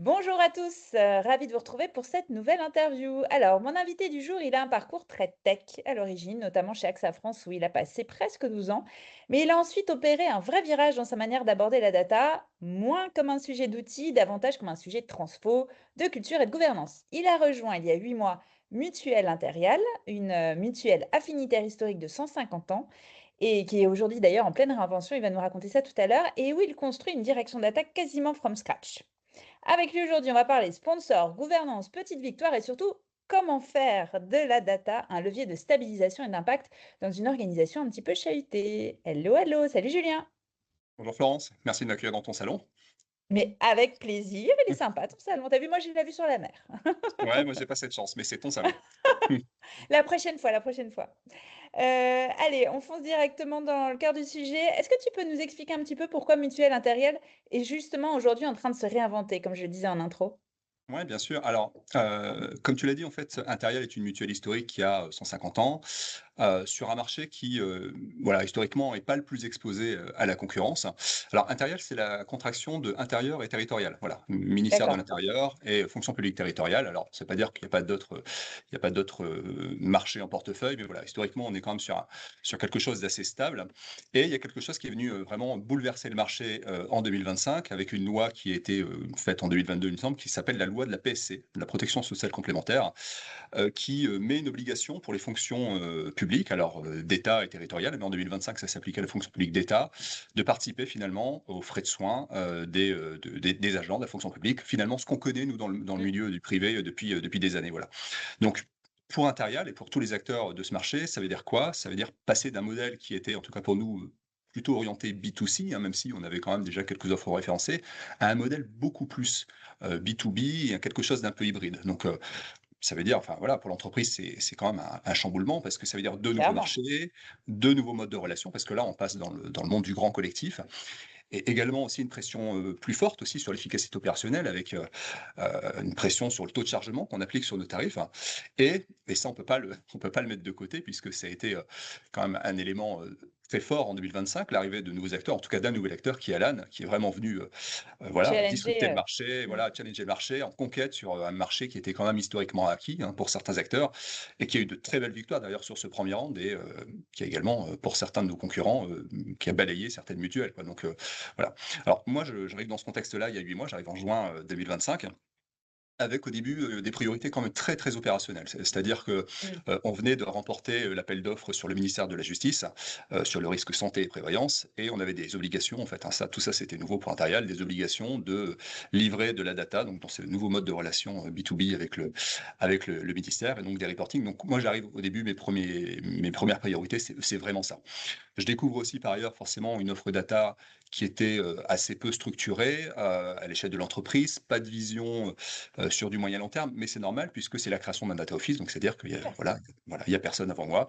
Bonjour à tous, ravie de vous retrouver pour cette nouvelle interview. Alors, mon invité du jour, il a un parcours très tech à l'origine, notamment chez AXA France où il a passé presque 12 ans, mais il a ensuite opéré un vrai virage dans sa manière d'aborder la data, moins comme un sujet d'outil, davantage comme un sujet de transfo, de culture et de gouvernance. Il a rejoint il y a 8 mois Mutuelle Impériale, une mutuelle affinitaire historique de 150 ans, et qui est aujourd'hui d'ailleurs en pleine réinvention, il va nous raconter ça tout à l'heure, et où il construit une direction d'attaque quasiment from scratch. Avec lui aujourd'hui, on va parler sponsor, gouvernance, petite victoire et surtout comment faire de la data un levier de stabilisation et d'impact dans une organisation un petit peu chahutée. Hello, hello, salut Julien. Bonjour Florence, merci de m'accueillir dans ton salon. Mais avec plaisir, il est sympa ton salon. T'as vu, moi j'ai la vue sur la mer. Ouais, moi j'ai pas cette chance, mais c'est ton salon. La prochaine fois, la prochaine fois. Allez, on fonce directement dans le cœur du sujet. Est-ce que tu peux nous expliquer un petit peu pourquoi Mutuelle Intérielle est justement aujourd'hui en train de se réinventer, comme je le disais en intro? Ouais, bien sûr. Alors, comme tu l'as dit, en fait, Impérial est une mutuelle historique qui a 150 ans, sur un marché qui, voilà, historiquement est pas le plus exposé, à la concurrence. Alors Impérial, c'est la contraction de intérieur et territorial. Voilà, ministère de D'accord. l'Intérieur et fonction publique territoriale. Alors, ça veut pas dire qu'il y a pas d'autres, il y a pas d'autres, marchés en portefeuille, mais voilà, historiquement, on est quand même sur quelque chose d'assez stable et il y a quelque chose qui est venu, vraiment bouleverser le marché, en 2025 avec une loi qui a été, faite en 2022, il me semble, qui s'appelle la loi de la PSC, de la protection sociale complémentaire, qui, met une obligation pour les fonctions, publiques, alors, d'État et territoriales, mais en 2025, ça s'appliquait à la fonction publique d'État, de participer finalement aux frais de soins, des agents de la fonction publique. Finalement, ce qu'on connaît nous dans le Mm. milieu du privé, depuis des années, voilà. Donc pour Intérial et pour tous les acteurs de ce marché, ça veut dire quoi? Ça veut dire passer d'un modèle qui était, en tout cas pour nous, plutôt orienté B2C, hein, même si on avait quand même déjà quelques offres référencées, à un modèle beaucoup plus, B2B et à quelque chose d'un peu hybride. Donc, ça veut dire, enfin voilà, pour l'entreprise, c'est quand même un chamboulement parce que ça veut dire de nouveaux Clairement. marchés, de nouveaux modes de relation, parce que là, on passe dans le monde du grand collectif et également aussi une pression, plus forte aussi sur l'efficacité opérationnelle avec, une pression sur le taux de chargement qu'on applique sur nos tarifs, hein. Et ça on peut pas le mettre de côté puisque ça a été, quand même un élément, très fort en 2025, l'arrivée de nouveaux acteurs, en tout cas d'un nouvel acteur qui est Alan, qui est vraiment venu, voilà, Challenger. disrupter le marché, Mm. voilà, challenger le marché en conquête sur, un marché qui était quand même historiquement acquis, hein, pour certains acteurs et qui a eu de très belles victoires d'ailleurs sur ce premier round et qui a également, pour certains de nos concurrents, qui a balayé certaines mutuelles, quoi. Donc, voilà. Alors moi, j'arrive dans ce contexte-là il y a 8 mois, j'arrive en juin, 2025 avec au début, des priorités quand même très, très opérationnelles. C'est-à-dire que, Mm. on venait de remporter, l'appel d'offres sur le ministère de la Justice, sur le risque santé et prévoyance et on avait des obligations en fait, hein, tout ça c'était nouveau pour Intérial, des obligations de livrer de la data, donc dans ce nouveau mode de relation, B2B avec le ministère et donc des reporting. Donc moi j'arrive au début, mes premières priorités, c'est vraiment ça. Je découvre aussi par ailleurs forcément une offre data qui était, assez peu structurée, à l'échelle de l'entreprise, pas de vision, sur du moyen long terme, mais c'est normal puisque c'est la création d'un data office, donc c'est-à-dire qu'il y a Super. voilà, il y a personne avant moi,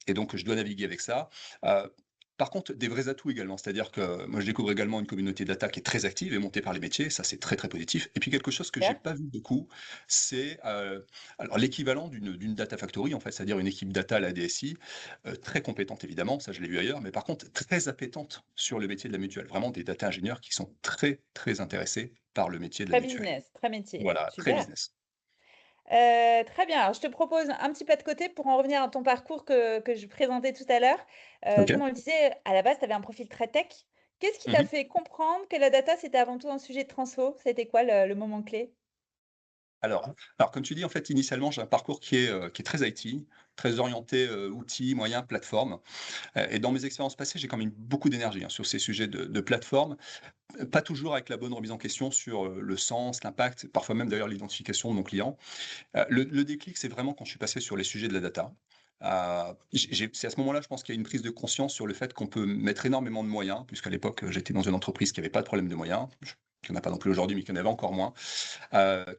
et donc je dois naviguer avec ça. Heu, Par contre, des vrais atouts également, c'est-à-dire que moi je découvre également une communauté data qui est très active et montée par les métiers, ça c'est très, très positif et puis quelque chose que j'ai Super. pas vu beaucoup, c'est, alors l'équivalent d'une data factory en fait, c'est-à-dire une équipe data à la DSI, très compétente évidemment, ça je l'ai vu ailleurs, mais par contre très appétente sur le métier de la mutuelle. Vraiment des data ingénieurs qui sont très, très intéressés par le métier de la Très mutuelle. business, très métier. Voilà, très Super. business. Très bien. Alors, je te propose un petit pas de côté pour en revenir à ton parcours que je présentais tout à l'heure. OK. Comme on le disait, à la base, tu avais un profil très tech. Qu'est-ce qui t'a Mmh. fait comprendre que la data, c'était avant tout un sujet de transfo? C'était quoi le moment clé? Alors comme tu dis, en fait, initialement, j'ai un parcours qui est très IT, très orienté, outils, moyens, plateformes, et dans mes expériences passées, j'ai quand même beaucoup d'énergie, hein, sur ces sujets de plateformes, pas toujours avec la bonne remise en question sur, le sens, l'impact, parfois même d'ailleurs l'identification de mon client. Le déclic, c'est vraiment quand je suis passé sur les sujets de la data. C'est à ce moment-là, je pense qu'il y a une prise de conscience sur le fait qu'on peut mettre énormément de moyens, puisqu'à l'époque, j'étais dans une entreprise qui avait pas de problème de moyens, qu'il y en a pas non plus aujourd'hui, mais qu'il y en avait encore moins,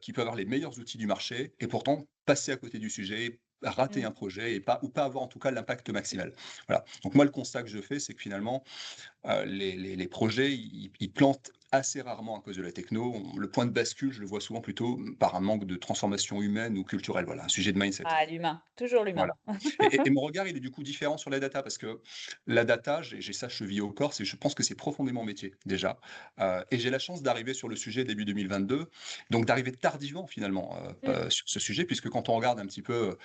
qui peut avoir les meilleurs outils du marché et pourtant passer à côté du sujet, rater un Mmh. projet et pas avoir en tout cas l'impact maximal. Voilà. Donc moi, le constat que je fais, c'est que finalement, les projets, ils plantent assez rarement à cause de la techno. Le point de bascule, je le vois souvent plutôt par un manque de transformation humaine ou culturelle. Voilà, un sujet de mindset. Ah, l'humain, toujours Voilà. l'humain. Et mon regard, il est du coup différent sur la data parce que la data, j'ai ça chevillé au corps, c'est je pense que c'est profondément mon métier déjà, et j'ai la chance d'arriver sur le sujet début 2022, donc d'arriver tardivement finalement, Mmh. sur ce sujet puisque quand on regarde un petit peu,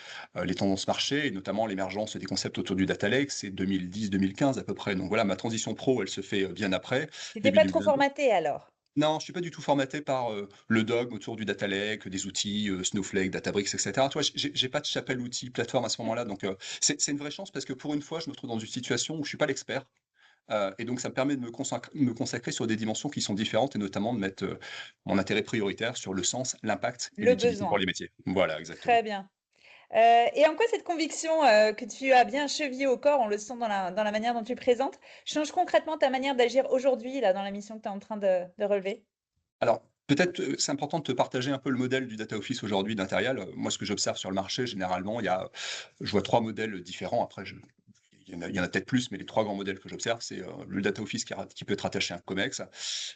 les tendances marché et notamment l'émergence des concepts autour du data lake, c'est 2010-2015 à peu près, donc voilà, ma transition pro, elle se fait, bien après, Tu début pas trop 2022. formaté alors? Non, je suis pas du tout formaté par, le dogme autour du data lake, des outils, Snowflake, Databricks et cetera. Tu vois? J'ai pas de chapelle outils, plateforme à ce Mmh. moment-là, donc c'est une vraie chance parce que pour une fois, je me trouve dans une situation où je suis pas l'expert, et donc ça me permet de me consacrer sur des dimensions qui sont différentes et notamment de mettre, mon intérêt prioritaire sur le sens, l'impact et Le l'utilité pour besoin. les métiers. Voilà, exactement. Très bien. Et en quoi cette conviction, que tu as bien chevillée au corps, on le sent dans la manière dont tu présentes, change concrètement ta manière d'agir aujourd'hui, là, dans la mission que tu es en train de relever? Alors, peut-être, c'est important de te partager un peu le modèle du data office aujourd'hui d'Interial. Moi, ce que j'observe sur le marché, généralement, je vois 3 modèles différents. Après, il y en a peut-être plus, mais les 3 grands modèles que j'observe, c'est, le data office qui peut être rattaché à un COMEX,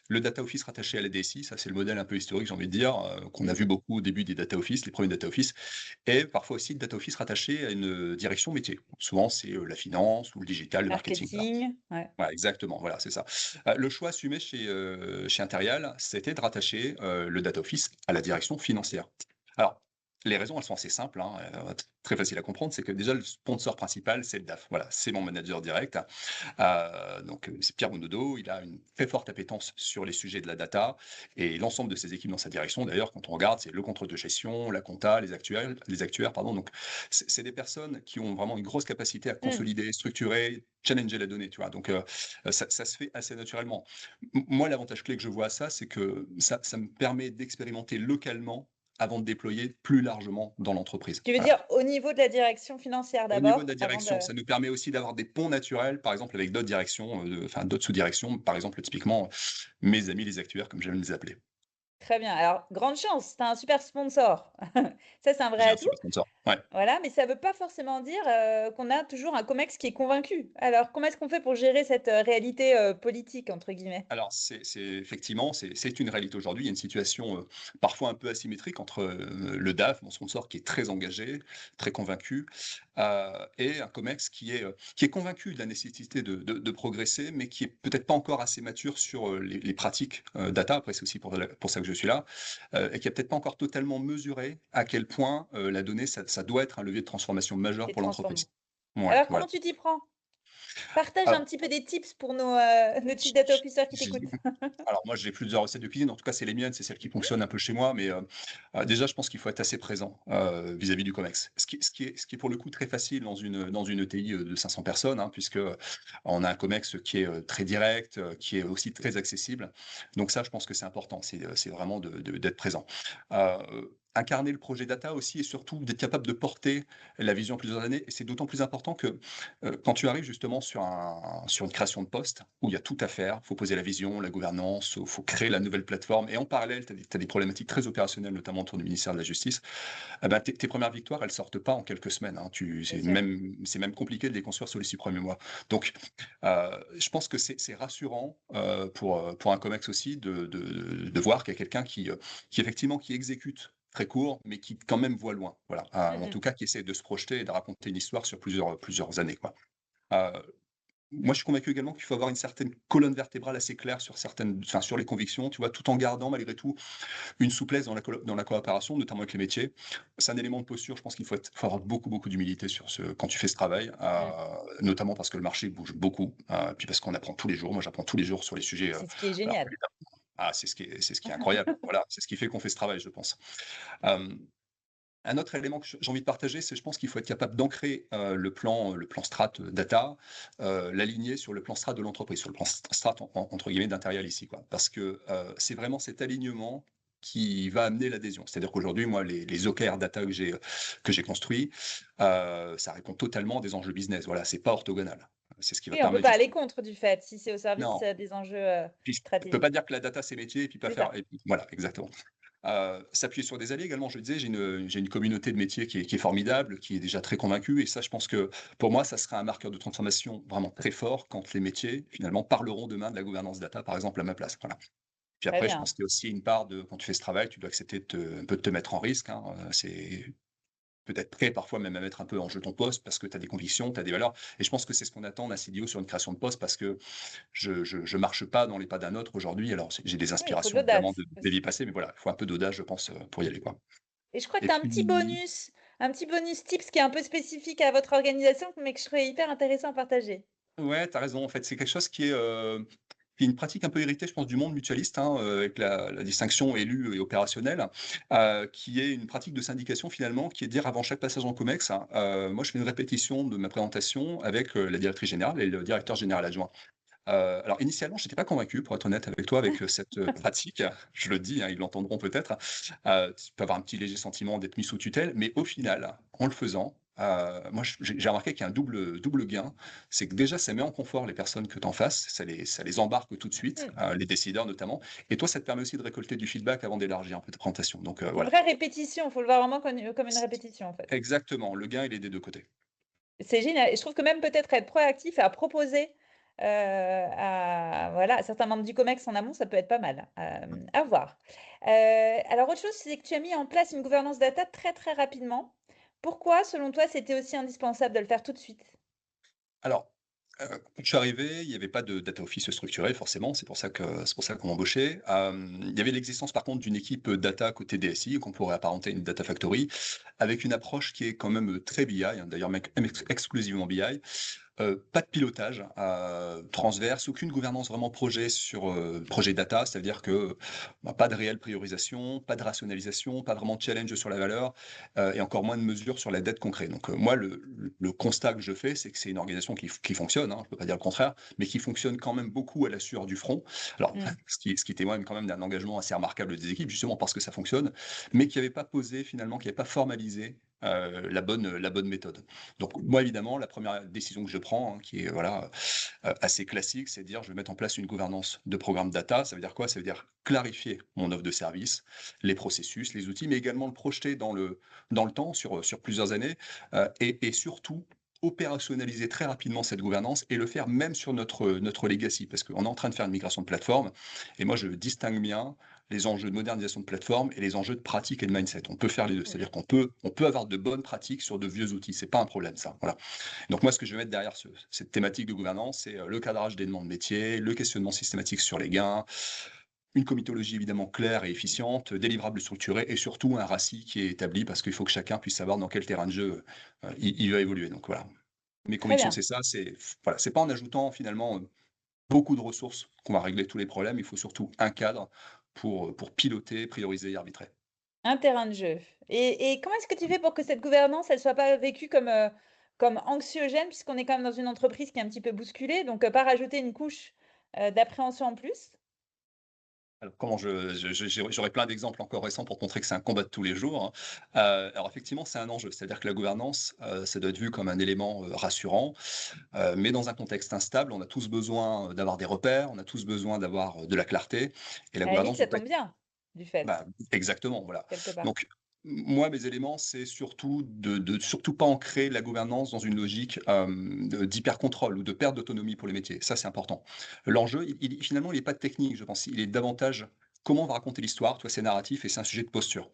le data office rattaché à la DSI, ça, c'est le modèle un peu historique, j'ai envie de dire, qu'on a vu beaucoup au début des data office, les premiers data office et parfois aussi le data office rattaché à une, direction métier. Souvent, c'est, la finance ou le digital, le marketing, voilà. Marketing, ouais. Ouais, exactement, voilà, c'est ça. Le choix assumé chez Interial, c'était de rattacher, le data office à la direction financière. Alors, les raisons, elles sont assez simples, hein, très faciles à comprendre, c'est que déjà le sponsor principal, c'est le DAF. Voilà, c'est mon manager direct. Donc, c'est Pierre Bonodo, il a une très forte appétence sur les sujets de la data et l'ensemble de ses équipes dans sa direction. D'ailleurs, quand on regarde, c'est le contrôle de gestion, la compta, les actuaires, pardon. Donc, c'est des personnes qui ont vraiment une grosse capacité à Mmh. consolider, structurer, challenger la donnée, tu vois. Donc, ça se fait assez naturellement. Moi, l'avantage clé que je vois à ça, c'est que ça me permet d'expérimenter localement avant de déployer plus largement dans l'entreprise. Tu veux Voilà. dire au niveau de la direction financière Au niveau de d'abord, la avant de direction, ça nous permet aussi d'avoir des ponts naturels, par exemple avec d'autres directions, enfin d'autres sous-directions, par exemple typiquement mes amis les actuaires comme j'aime les appeler. très bien. Alors, grande chance, tu as un super sponsor. Ça, c'est un vrai J'ai un atout. super sponsor. Ouais. Voilà, mais ça ne veut pas forcément dire, qu'on a toujours un COMEX qui est convaincu. Alors, comment est-ce qu'on fait pour gérer cette, réalité, «politique» entre guillemets? Alors c'est effectivement, c'est une réalité aujourd'hui. Il y a une situation, parfois un peu asymétrique entre, le DAF, mon sponsor qui est très engagé, très convaincu, et un COMEX qui est convaincu de la nécessité de progresser, mais qui est peut-être pas encore assez mature sur, les pratiques, data. Après c'est aussi pour ça que je suis là, et qui a peut-être pas encore totalement mesuré à quel point, la donnée ça doit être un levier de transformation majeur C'est pour transformant. l'entreprise. Ouais, Alors, voilà. comment tu t'y prends? Partage un Alors petit peu des tips pour nos, nos chief data officers qui J'ai t'écoutent. alors moi, j'ai plusieurs recettes de cuisine, en tout cas, c'est les miennes, c'est celles qui fonctionnent un peu chez moi, mais déjà, je pense qu'il faut être assez présent, vis-à-vis du COMEX. Ce qui est pour le coup très facile dans une ETI, de 500 personnes, hein, puisque, on a un COMEX qui est, très direct, qui est aussi très accessible. Donc ça, je pense que c'est important, c'est vraiment d'être présent. Incarner le projet data aussi et surtout d'être capable de porter la vision à plusieurs années et c'est d'autant plus important que, quand tu arrives justement sur une création de poste où il y a tout à faire, il faut poser la vision, la gouvernance, il faut créer la nouvelle plateforme et en parallèle, tu as des problématiques très opérationnelles, notamment autour du ministère de la Justice. Ah ben, tes premières victoires, elles sortent pas en quelques semaines, hein. Bien C'est sûr. même compliqué de les construire sur les 6 premiers mois. Donc, je pense que c'est rassurant, pour un COMEX aussi de voir qu'il y a quelqu'un qui effectivement qui exécute très court, mais qui quand même voit loin. Voilà, Mmh en mh. tout cas qui essaie de se projeter et de raconter une histoire sur plusieurs années, quoi. Heu, Moi, je suis convaincu également qu'il faut avoir une certaine colonne vertébrale assez claire sur les convictions, tu vois? Tout en gardant malgré tout une souplesse dans la coopération, notamment avec les métiers. C'est un élément de posture, je pense qu'il faut avoir beaucoup, beaucoup d'humilité quand tu fais ce travail, Mmh. notamment parce que le marché bouge beaucoup, puis parce qu'on apprend tous les jours. Moi, j'apprends tous les jours sur les sujets, C'est ce qui est alors génial. c'est ce qui est incroyable. Voilà, c'est ce qui fait qu'on fait ce travail, je pense. Hem Un autre élément que j'ai envie de partager, c'est je pense qu'il faut être capable d'ancrer, le plan strat, data, l'aligner sur le plan strat de l'entreprise, sur le plan strat entre guillemets «d'Interial» ici, quoi. Parce que, c'est vraiment cet alignement qui va amener l'adhésion. C'est-à-dire qu'aujourd'hui, moi, les OKR data que j'ai construits, ça répond totalement à des enjeux business. Voilà, c'est pas orthogonal. C'est ce qui va Oui, on peut permettre pas aller justement contre du fait, si c'est au service, non, des enjeux, puis je peux pas stratégiques. dire que la data c'est métier et puis pas C'est faire ça. et puis voilà, exactement. S'appuyer sur des alliés également, je le disais, j'ai une communauté de métiers qui est formidable, qui est déjà très convaincue et ça, je pense que, pour moi, ça sera un marqueur de transformation vraiment très fort quand les métiers, finalement, parleront demain de la gouvernance data, par exemple, à ma place, voilà. Puis Très après, je pense bien. qu'il y a aussi une part de quand tu fais ce travail, tu dois accepter un peu de te mettre en risque, hein, c'est peut-être prêt parfois même à mettre un peu en jeu ton poste parce que tu as des convictions, tu as des valeurs et je pense que c'est ce qu'on attend d'un CDO sur une création de poste parce que je marche pas dans les pas d'un autre aujourd'hui. Alors j'ai des Oui, il faut de inspirations évidemment l'audace des vies aussi. passées, mais voilà, il faut un peu d'audace, je pense, pour y aller, quoi. Et je crois que Et tu as puis un petit bonus tips qui est un peu spécifique à votre organisation, mais que je trouvais hyper intéressant à partager. ouais, tu as raison, en fait, c'est quelque chose qui est une pratique un peu héritée, je pense, du monde mutualiste, hein, avec la distinction élu et opérationnelle, qui est une pratique de syndication finalement, qui est de dire avant chaque passage en COMEX, hein, moi je fais une répétition de ma présentation avec, la directrice générale et le directeur général adjoint. Alors initialement, j'étais pas convaincu pour être honnête avec toi avec, cette, pratique. Je le dis, hein, ils l'entendront peut-être. Tu peux avoir un petit léger sentiment d'être mis sous tutelle, mais au final, en le faisant, moi j'ai remarqué qu'il y a un double gain. C'est que déjà, ça met en confort les personnes que tu en face, ça les embarque tout de suite, Mmh. les décideurs notamment et toi, ça te permet aussi de récolter du feedback avant d'élargir un peu ta présentation donc Une voilà. vraie répétition, il faut le voir vraiment comme une C répétition, en fait. Exactement, le gain il est des 2 côtés. C'est génial et je trouve que même peut-être être proactif et à proposer, à voilà, à certains membres du COMEX en amont, ça peut être pas mal, à voir. Alors autre chose, c'est que tu as mis en place une gouvernance data très, très rapidement. Pourquoi, selon toi, c'était aussi indispensable de le faire tout de suite? Alors, quand je suis arrivé, il n'y avait pas de data office structuré forcément, c'est pour ça qu'on m'embauchait. Il y avait l'existence par contre d'une équipe, data côté DSI qu'on pourrait apparenter à une data factory, avec une approche qui est quand même, très BI, hein, d'ailleurs mec exclusivement BI. Pas de pilotage, transverse, aucune gouvernance vraiment projet sur, projet data, c'est-à-dire que, bah, pas de réelle priorisation, pas de rationalisation, pas vraiment de challenge sur la valeur, et encore moins de mesures sur la dette concrète. Donc, moi le constat que je fais, c'est que c'est une organisation qui fonctionne, hein, je ne peux pas dire le contraire, mais qui fonctionne quand même beaucoup à la sueur du front. Alors, Mmh. ce qui témoigne quand même d'un engagement assez remarquable des équipes, justement parce que ça fonctionne, mais qui n'avait pas posé finalement, qui n'avait pas formalisé, la bonne méthode. Donc moi, évidemment, la première décision que je prends, hein, qui est voilà, assez classique, c'est de dire: «Je vais mettre en place une gouvernance de programme data». Ça veut dire quoi? Ça veut dire clarifier mon offre de service, les processus, les outils, mais également le projeter dans le temps sur plusieurs années, et surtout opérationnaliser très rapidement cette gouvernance et le faire même sur notre legacy. Parce qu'on est en train de faire une migration de plateforme et moi je distingue bien les enjeux de modernisation de plateforme et les enjeux de pratique et de mindset. On peut faire les 2. Mmh. C'est-à-dire qu'on peut avoir de bonnes pratiques sur de vieux outils. C'est pas un problème ça, voilà. Donc moi, ce que je vais mettre derrière cette thématique de gouvernance, c'est, le cadrage des demandes métiers, le questionnement systématique sur les gains, une comitologie évidemment claire et efficiente, des livrables structurés et surtout un RACI qui est établi parce qu'il faut que chacun puisse savoir dans quel terrain de jeu, il va évoluer. Donc voilà. Mes Très convictions, bien. c'est ça, voilà, c'est pas en ajoutant finalement, beaucoup de ressources qu'on va régler tous les problèmes. Il faut surtout un cadre pour piloter, prioriser et arbitrer. Un terrain de jeu et comment est-ce que tu fais pour que cette gouvernance, elle soit pas vécue comme anxiogène puisqu'on est quand même dans une entreprise qui est un petit peu bousculée, donc pas rajouter une couche, d'appréhension en plus? Alors comment j'aurais plein d'exemples encore récents pour te montrer que c'est un combat de tous les jours, hein. Alors effectivement, c'est un enjeu. C'est-à-dire que la gouvernance, ça doit être vu comme un élément, rassurant, mais dans un contexte instable, on a tous besoin, d'avoir des repères, on a tous besoin d'avoir, de la clarté et la À la limite, gouvernance ça doit pas tombe être bien, du fait, bah, exactement, voilà. quelque part. Donc moi, mes éléments, c'est surtout de surtout pas ancrer la gouvernance dans une logique, d'hyper-contrôle ou de perte d'autonomie pour les métiers. Ça, c'est important. L'enjeu, finalement, il est pas technique, je pense. Il est davantage comment on va raconter l'histoire, tu vois? C'est narratif et c'est un sujet de posture.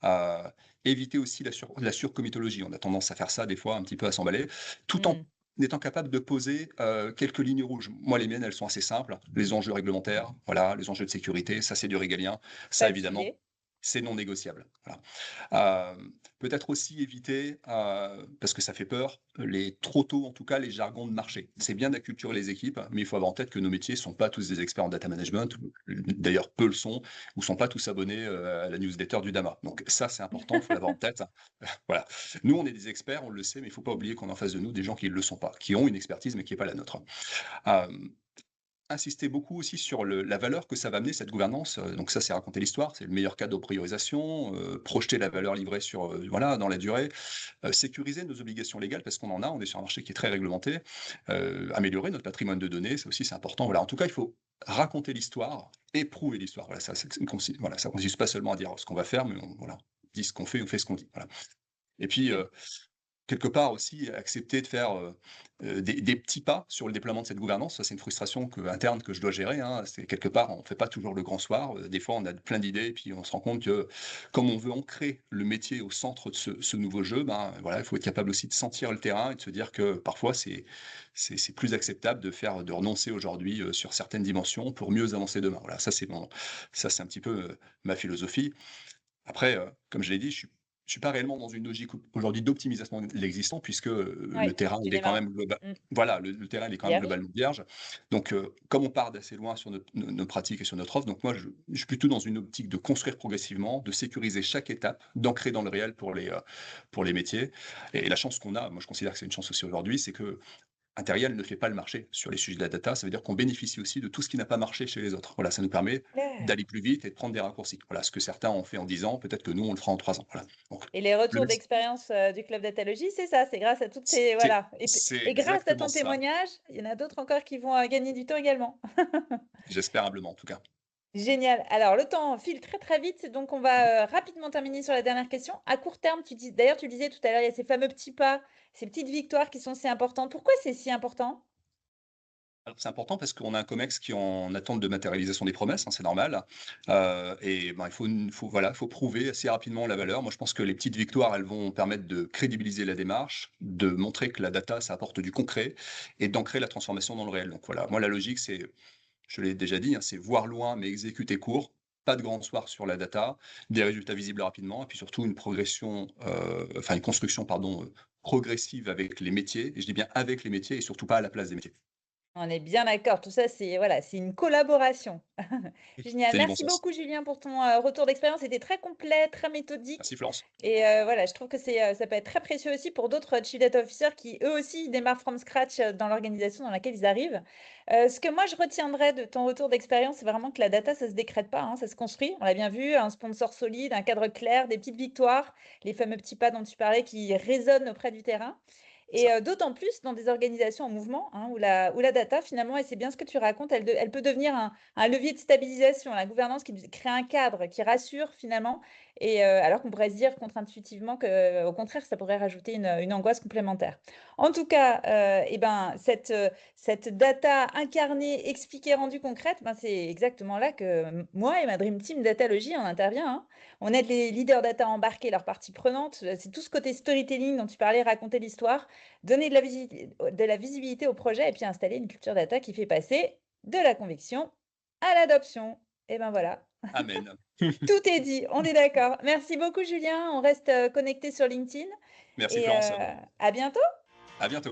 Heu, Éviter aussi la surcomitologie. On a tendance à faire ça des fois, un petit peu à s'emballer, tout en Mmh. étant capable de poser, quelques lignes rouges. Moi, les miennes, elles sont assez simples. Les enjeux réglementaires, voilà, les enjeux de sécurité, ça, c'est du régalien. Ça, Pas de évidemment, sujet. c'est non négociable, voilà. Peut-être aussi éviter, parce que ça fait peur, les trop tôt en tout cas, les jargons de marché. C'est bien d'acculturer les équipes, mais il faut avoir en tête que nos métiers sont pas tous des experts en data management, d'ailleurs peu le sont, ou sont pas tous abonnés, à la newsletter du DAMA. Donc ça, c'est important, il faut l'avoir en tête. Voilà. Nous, on est des experts, on le sait, mais il faut pas oublier qu'on a en face de nous des gens qui ne le sont pas, qui ont une expertise, mais qui est pas la nôtre. Hem Insister beaucoup aussi sur la valeur que ça va amener cette gouvernance, donc ça, c'est raconter l'histoire, c'est le meilleur cadre de priorisation, projeter la valeur livrée sur, voilà, dans la durée, sécuriser nos obligations légales parce qu'on en a, on est sur un marché qui est très réglementé, améliorer notre patrimoine de données, ça aussi c'est important. Voilà, en tout cas, il faut raconter l'histoire et prouver l'histoire. Voilà, voilà, ça consiste pas seulement à dire ce qu'on va faire, mais voilà, on dit ce qu'on fait, on fait ce qu'on dit. Voilà. Et puis, OK. quelque part aussi, accepter de faire, des petits pas sur le déploiement de cette gouvernance. Ça, c'est une frustration interne que je dois gérer, hein. C'est quelque part, on ne fait pas toujours le grand soir. Des fois, on a plein d'idées et puis on se rend compte que, comme on veut ancrer le métier au centre de ce nouveau jeu, ben, voilà, il faut être capable aussi de sentir le terrain et de se dire que parfois c'est plus acceptable de renoncer aujourd'hui, sur certaines dimensions pour mieux avancer demain. Voilà, ça c'est un petit peu, ma philosophie. Après, comme je l'ai dit, je suis pas réellement dans une logique aujourd'hui d'optimisation de l'existant puisque, le Ouais, terrain, tu il est quand démarres. même globa Mmh. voilà, le terrain, il est quand même Vierge. globalement vierge. Donc, comme on part d'assez loin sur nos pratiques et sur notre offre, donc moi, je suis plutôt dans une optique de construire progressivement, de sécuriser chaque étape, d'ancrer dans le réel pour les métiers et la chance qu'on a, moi je considère que c'est une chance aussi aujourd'hui, c'est que Interial ne fait pas le marché sur les sujets de la data. Ça veut dire qu'on bénéficie aussi de tout ce qui n'a pas marché chez les autres. Voilà, ça nous permet Claire. d'aller plus vite et de prendre des raccourcis. Voilà, ce que certains ont fait en 10 ans, peut-être que nous, on le fera en 3 ans. Voilà. Donc, Et les le retours d'expérience, du club Datalogie, c'est ça, c'est grâce à toutes ces c'est voilà c'est et grâce à exactement ton ça. témoignage, il y en a d'autres encore qui vont, gagner du temps également. J'espère humblement, en tout cas. Génial. Alors le temps file très, très vite, donc on va, rapidement terminer sur la dernière question. À court terme, tu disais tout à l'heure, il y a ces fameux petits pas, ces petites victoires qui sont si importantes. Pourquoi c'est si important? Alors, c'est important parce qu'on a un COMEX qui est en attente de matérialisation des promesses, hein, c'est normal. Et ben, voilà, faut prouver assez rapidement la valeur. Moi, je pense que les petites victoires, elles vont permettre de crédibiliser la démarche, de montrer que la data, ça apporte du concret et d'ancrer la transformation dans le réel. Donc voilà, moi, la logique, je l'ai déjà dit, hein, c'est voir loin mais exécuter court. Pas de grand soir sur la data, des résultats visibles rapidement et puis surtout une construction, pardon, progressive avec les métiers. Et je dis bien avec les métiers et surtout pas à la place des métiers. On est bien d'accord, tout ça, c'est voilà, c'est une collaboration. Génial. C'est du bon Merci sens. beaucoup Julien pour ton, retour d'expérience. C'était très complet, très méthodique Merci Florence. et voilà, je trouve que ça peut être très précieux aussi pour d'autres chief data officers qui, eux aussi, démarrent from scratch, dans l'organisation dans laquelle ils arrivent. Ce que moi je retiendrai de ton retour d'expérience, c'est vraiment que la data, ça se décrète pas, hein, ça se construit. On l'a bien vu, un sponsor solide, un cadre clair, des petites victoires, les fameux petits pas dont tu parlais qui résonnent auprès du terrain. C'est Et ça. d'autant plus dans des organisations en mouvement, hein, où la data finalement et c'est bien ce que tu racontes, elle peut devenir un levier de stabilisation, la gouvernance qui crée un cadre, qui rassure finalement et alors qu'on pourrait se dire contre-intuitivement qu'au contraire, ça pourrait rajouter une angoisse complémentaire. En tout cas, et ben, cette data incarnée, expliquée, rendue concrète, ben, c'est exactement là que moi et ma dream team Datalogy, on intervient, hein. On aide les leaders data à embarquer leurs parties prenantes, c'est tout ce côté storytelling dont tu parlais, raconter l'histoire. Donner de la visibilité au projet et puis installer une culture data qui fait passer de la conviction à l'adoption. Et ben voilà, Amen. tout est dit, on est d'accord. Merci beaucoup Julien, on reste, connectés sur LinkedIn Merci et Florence. à bientôt. À bientôt.